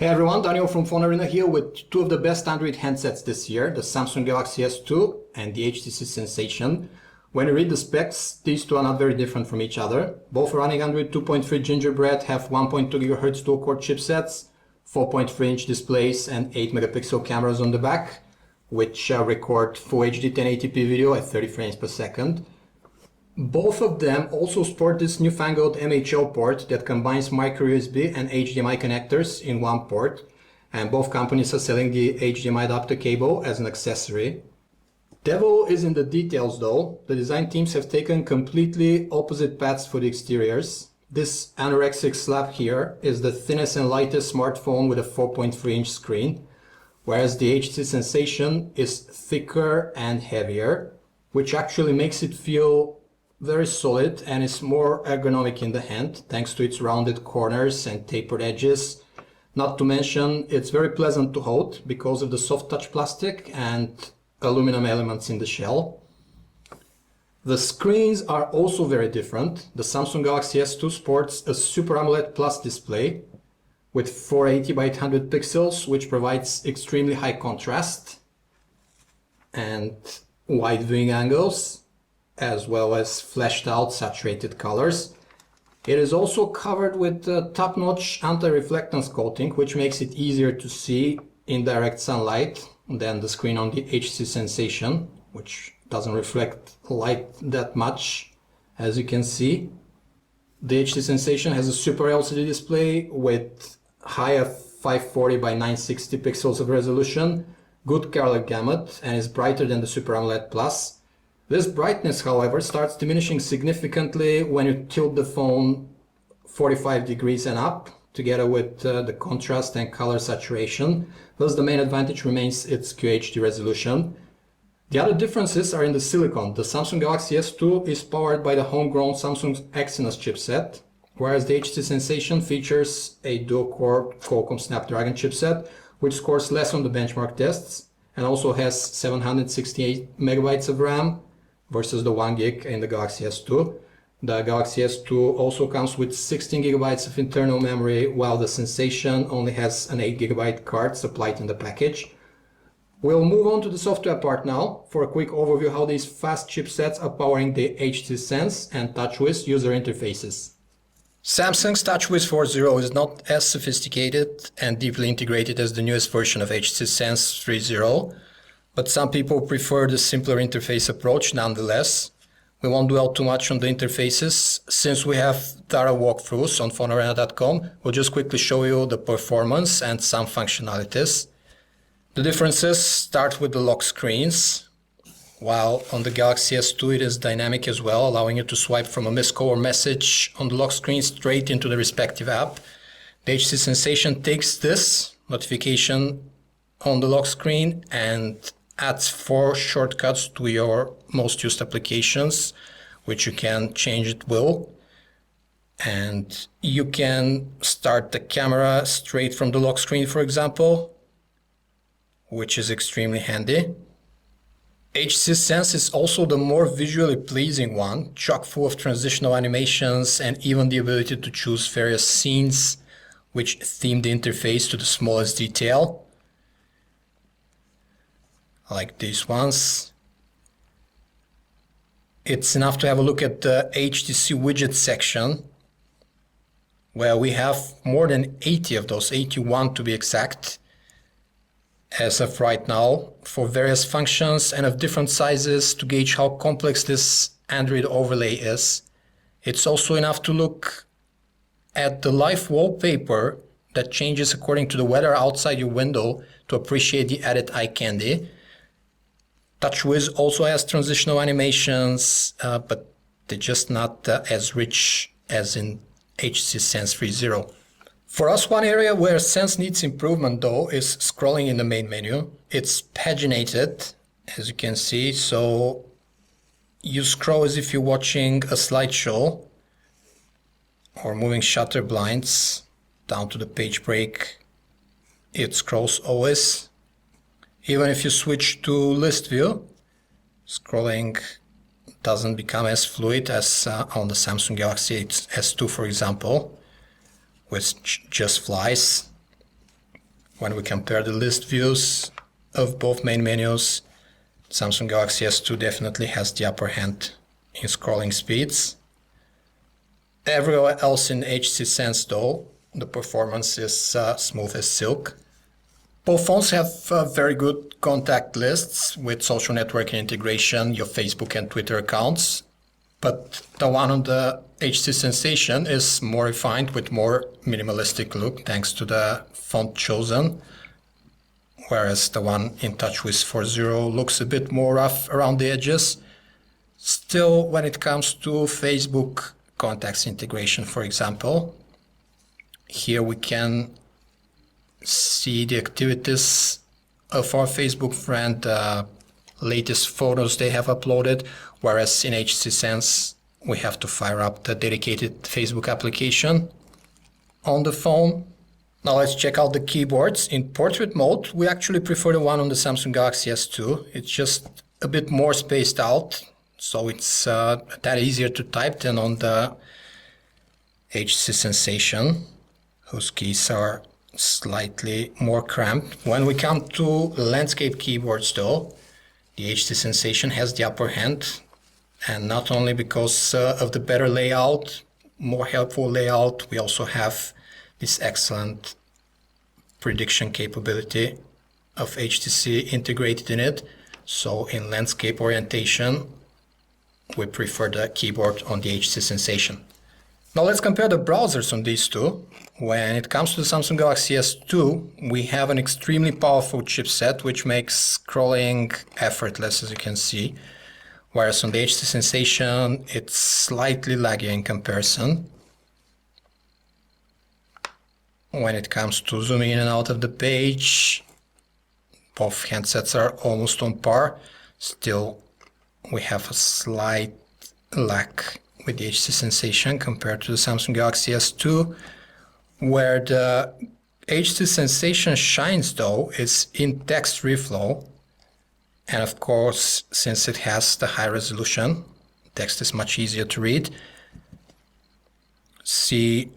Hey everyone, Daniel from PhoneArena here with two of the best Android handsets this year, the Samsung Galaxy S2 and the HTC Sensation. When you read the specs, these two are not very different from each other. Both are running Android 2.3 Gingerbread, have 1.2 GHz dual-core chipsets, 4.3-inch displays and 8 megapixel cameras on the back, which record Full HD 1080p video at 30 frames per second. Both of them also sport this newfangled MHL port that combines micro USB and HDMI connectors in one port, and both companies are selling the HDMI adapter cable as an accessory. Devil is in the details though. The design teams have taken completely opposite paths for the exteriors. This anorexic slab here is the thinnest and lightest smartphone with a 4.3-inch screen, whereas the HTC Sensation is thicker and heavier, which actually makes it feel very solid and is more ergonomic in the hand thanks to its rounded corners and tapered edges. Not to mention, it's very pleasant to hold because of the soft touch plastic and aluminum elements in the shell. The screens are also very different. The Samsung Galaxy S2 sports a Super AMOLED Plus display with 480 by 800 pixels, which provides extremely high contrast and wide viewing angles, as well as fleshed out saturated colors. It is also covered with top-notch anti-reflectance coating, which makes it easier to see in direct sunlight than the screen on the HTC Sensation, which doesn't reflect light that much, as you can see. The HTC Sensation has a Super LCD display with higher 540 by 960 pixels of resolution, good color gamut, and is brighter than the Super AMOLED Plus. This brightness, however, starts diminishing significantly when you tilt the phone 45 degrees and up, together with the contrast and color saturation. Thus, the main advantage remains its QHD resolution. The other differences are in the silicon. The Samsung Galaxy S2 is powered by the homegrown Samsung Exynos chipset, whereas the HTC Sensation features a dual-core Qualcomm Snapdragon chipset, which scores less on the benchmark tests and also has 768 megabytes of RAM, versus the 1 gig in the Galaxy S2. The Galaxy S2 also comes with 16 gigabytes of internal memory, while the Sensation only has an 8 gigabyte card supplied in the package. We'll move on to the software part now for a quick overview how these fast chipsets are powering the HTC Sense and TouchWiz user interfaces. Samsung's TouchWiz 4.0 is not as sophisticated and deeply integrated as the newest version of HTC Sense 3.0, but some people prefer the simpler interface approach nonetheless. We won't dwell too much on the interfaces. Since we have thorough walkthroughs on PhoneArena.com, we'll just quickly show you the performance and some functionalities. The differences start with the lock screens. While on the Galaxy S2 it is dynamic as well, allowing you to swipe from a missed call or message on the lock screen straight into the respective app. The HTC Sensation takes this notification on the lock screen and adds 4 shortcuts to your most used applications, which you can change at will. And you can start the camera straight from the lock screen, for example, which is extremely handy. HTC Sense is also the more visually pleasing one, chock full of transitional animations and even the ability to choose various scenes which theme the interface to the smallest detail, like these ones. It's enough to have a look at the HTC widget section, where we have more than 80 of those, 81 to be exact, as of right now, for various functions and of different sizes to gauge how complex this Android overlay is. It's also enough to look at the live wallpaper that changes according to the weather outside your window to appreciate the added eye candy. TouchWiz also has transitional animations, but they're just not as rich as in HTC Sense 3.0. For us, one area where Sense needs improvement though is scrolling in the main menu. It's paginated, as you can see, so you scroll as if you're watching a slideshow or moving shutter blinds down to the page break. It scrolls always. Even if you switch to list view, scrolling doesn't become as fluid as on the Samsung Galaxy S2, for example, which just flies. when we compare the list views of both main menus, Samsung Galaxy S2 definitely has the upper hand in scrolling speeds. Everywhere else in HTC Sense though, the performance is smooth as silk. Both phones have very good contact lists with social networking integration, your Facebook and Twitter accounts, but the one on the HTC Sensation is more refined with more minimalistic look thanks to the font chosen, whereas the one in TouchWiz 4.0 looks a bit more rough around the edges. Still, when it comes to Facebook contacts integration, for example, here we can see the activities of our Facebook friend, latest photos they have uploaded, whereas in HTC Sense we have to fire up the dedicated Facebook application on the phone. Now let's check out the keyboards. In portrait mode, we actually prefer the one on the Samsung Galaxy S2. It's just a bit more spaced out, so it's that easier to type than on the HTC Sensation, whose keys are slightly more cramped. When we come to landscape keyboards though, the HTC Sensation has the upper hand, and not only because of the better layout, more helpful layout, we also have this excellent prediction capability of HTC integrated in it. So in landscape orientation, we prefer the keyboard on the HTC Sensation. Now let's compare the browsers on these two. When it comes to the Samsung Galaxy S2, we have an extremely powerful chipset which makes scrolling effortless, as you can see. Whereas on the HTC Sensation, it's slightly laggy in comparison. When it comes to zooming in and out of the page, both handsets are almost on par. Still, we have a slight lag with the HTC Sensation compared to the Samsung Galaxy S2. Where the HTC Sensation shines though is in text reflow. And of course, since it has the high resolution, text is much easier to read. See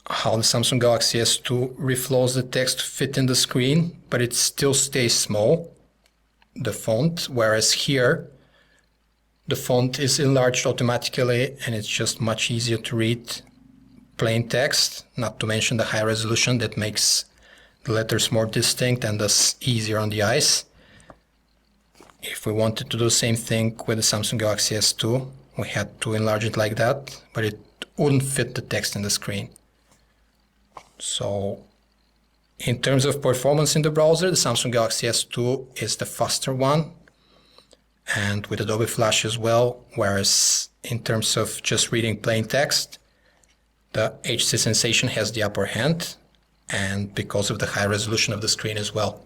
how the Samsung Galaxy S2 reflows the text to fit in the screen, but it still stays small, the font, whereas here the font is enlarged automatically and it's just much easier to read plain text, not to mention the high resolution that makes the letters more distinct and thus easier on the eyes. If we wanted to do the same thing with the Samsung Galaxy S2, we had to enlarge it like that, but it wouldn't fit the text in the screen. So in terms of performance in the browser, the Samsung Galaxy S2 is the faster one, and with Adobe Flash as well, whereas in terms of just reading plain text, the HTC Sensation has the upper hand, and because of the high resolution of the screen as well.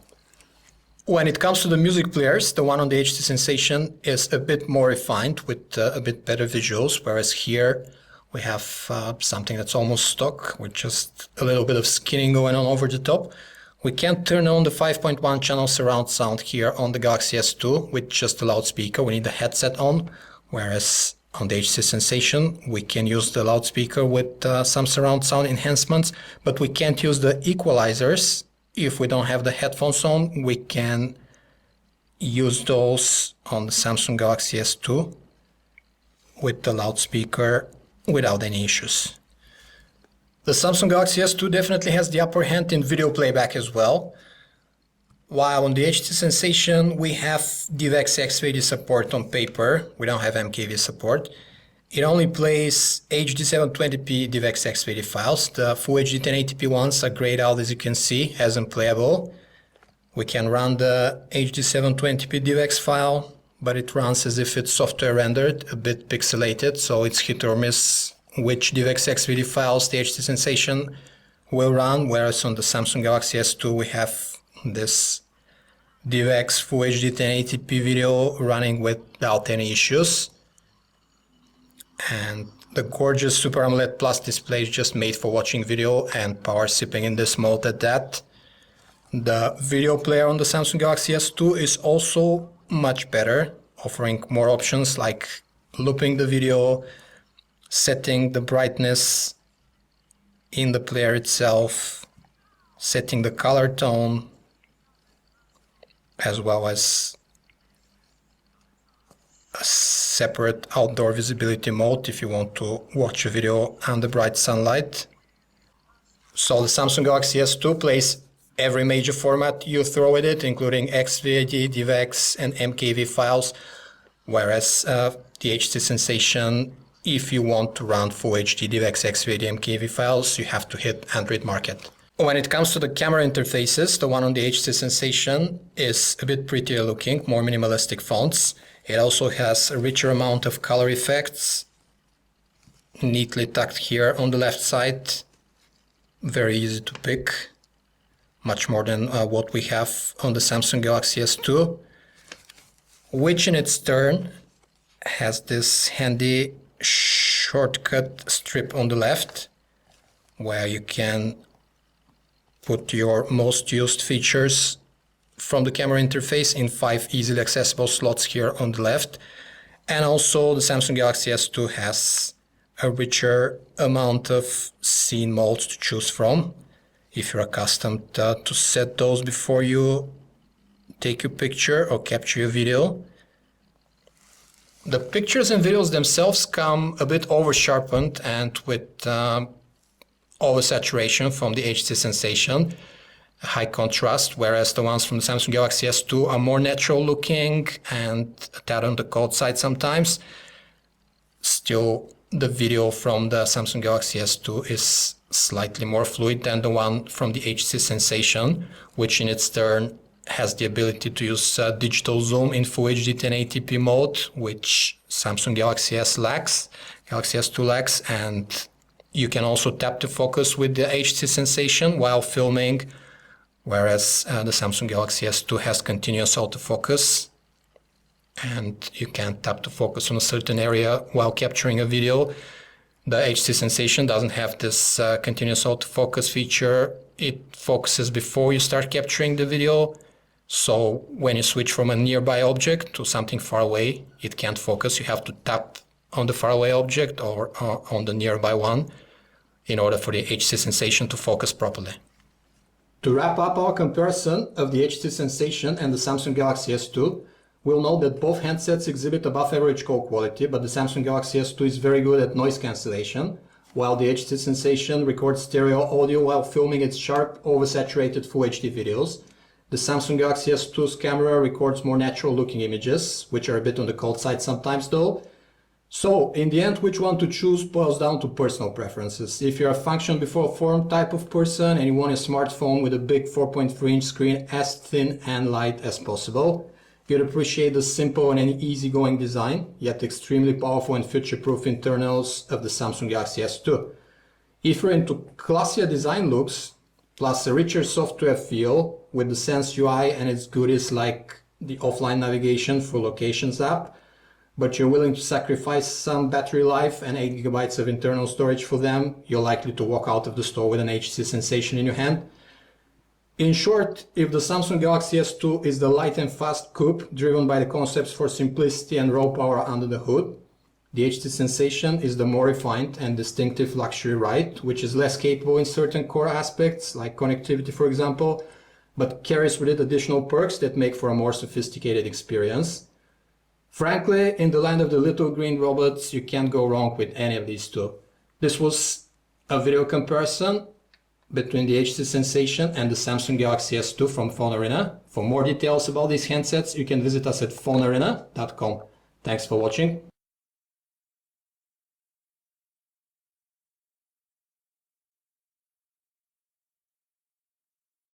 When it comes to the music players, the one on the HTC Sensation is a bit more refined with a bit better visuals, whereas here we have something that's almost stock with just a little bit of skinning going on over the top. We can't turn on the 5.1 channel surround sound here on the Galaxy S2 with just a loudspeaker. We need the headset on, whereas on the HTC Sensation we can use the loudspeaker with some surround sound enhancements, but we can't use the equalizers. If we don't have the headphones on, we can use those on the Samsung Galaxy S2 with the loudspeaker without any issues. The Samsung Galaxy S2 definitely has the upper hand in video playback as well. While on the HTC Sensation we have DivX X-Video support on paper, we don't have MKV support. It only plays HD 720p DivX X-Video files. The Full HD 1080p ones are grayed out, as you can see, as unplayable. We can run the HD 720p DivX file, but it runs as if it's software rendered, a bit pixelated, so it's hit or miss which DivX X-Video files the HTC Sensation will run, whereas on the Samsung Galaxy S2 we have this DivX Full HD 1080p video running without any issues. And the gorgeous Super AMOLED Plus display is just made for watching video and power sipping in this mode at that. The video player on the Samsung Galaxy S2 is also much better, offering more options like looping the video, setting the brightness in the player itself, setting the color tone, as well as a separate outdoor visibility mode if you want to watch a video under bright sunlight. So the Samsung Galaxy S2 plays every major format you throw at it, including XVID, DivX, and MKV files, whereas the HTC Sensation, if you want to run Full HD, DivX, XVID, MKV files, you have to hit Android Market. When it comes to the camera interfaces, the one on the HTC Sensation is a bit prettier looking, more minimalistic fonts. It also has a richer amount of color effects, neatly tucked here on the left side. Very easy to pick, much more than what we have on the Samsung Galaxy S2, which in its turn has this handy shortcut strip on the left, where you can put your most used features from the camera interface in 5 easily accessible slots here on the left. And also the Samsung Galaxy S2 has a richer amount of scene modes to choose from, if you're accustomed to set those before you take your picture or capture your video. The pictures and videos themselves come a bit over-sharpened and with oversaturation from the HTC Sensation, high contrast, whereas the ones from the Samsung Galaxy S2 are more natural looking and a tad on the cold side sometimes. Still, the video from the Samsung Galaxy S2 is slightly more fluid than the one from the HTC Sensation, which in its turn has the ability to use digital zoom in Full HD 1080p mode, which Samsung Galaxy S lacks, Galaxy S2 lacks, and you can also tap to focus with the HTC Sensation while filming, whereas the Samsung Galaxy S2 has continuous autofocus, and you can tap to focus on a certain area while capturing a video. The HTC Sensation doesn't have this continuous autofocus feature. It focuses before you start capturing the video, so when you switch from a nearby object to something far away, it can't focus. You have to tap on the faraway object or on the nearby one in order for the HTC Sensation to focus properly. To wrap up our comparison of the HTC Sensation and the Samsung Galaxy S2, we'll note that both handsets exhibit above average call quality, but the Samsung Galaxy S2 is very good at noise cancellation, while the HTC Sensation records stereo audio while filming its sharp, oversaturated Full HD videos. The Samsung Galaxy S2's camera records more natural looking images, which are a bit on the cold side sometimes though. So, in the end, which one to choose boils down to personal preferences. If you're a function before form type of person and you want a smartphone with a big 4.3-inch screen as thin and light as possible, you'd appreciate the simple and easygoing design, yet extremely powerful and future-proof internals of the Samsung Galaxy S2. If you're into classier design looks, plus a richer software feel with the Sense UI and its goodies like the offline navigation for Locations app, but you're willing to sacrifice some battery life and 8 GB of internal storage for them, you're likely to walk out of the store with an HTC Sensation in your hand. In short, if the Samsung Galaxy S2 is the light and fast coupe driven by the concepts for simplicity and raw power under the hood, the HTC Sensation is the more refined and distinctive luxury ride, which is less capable in certain core aspects, like connectivity for example, but carries with it additional perks that make for a more sophisticated experience. Frankly, in the land of the little green robots, you can't go wrong with any of these two. This was a video comparison between the HTC Sensation and the Samsung Galaxy S2 from PhoneArena. For more details about these handsets, you can visit us at phonearena.com. Thanks for watching.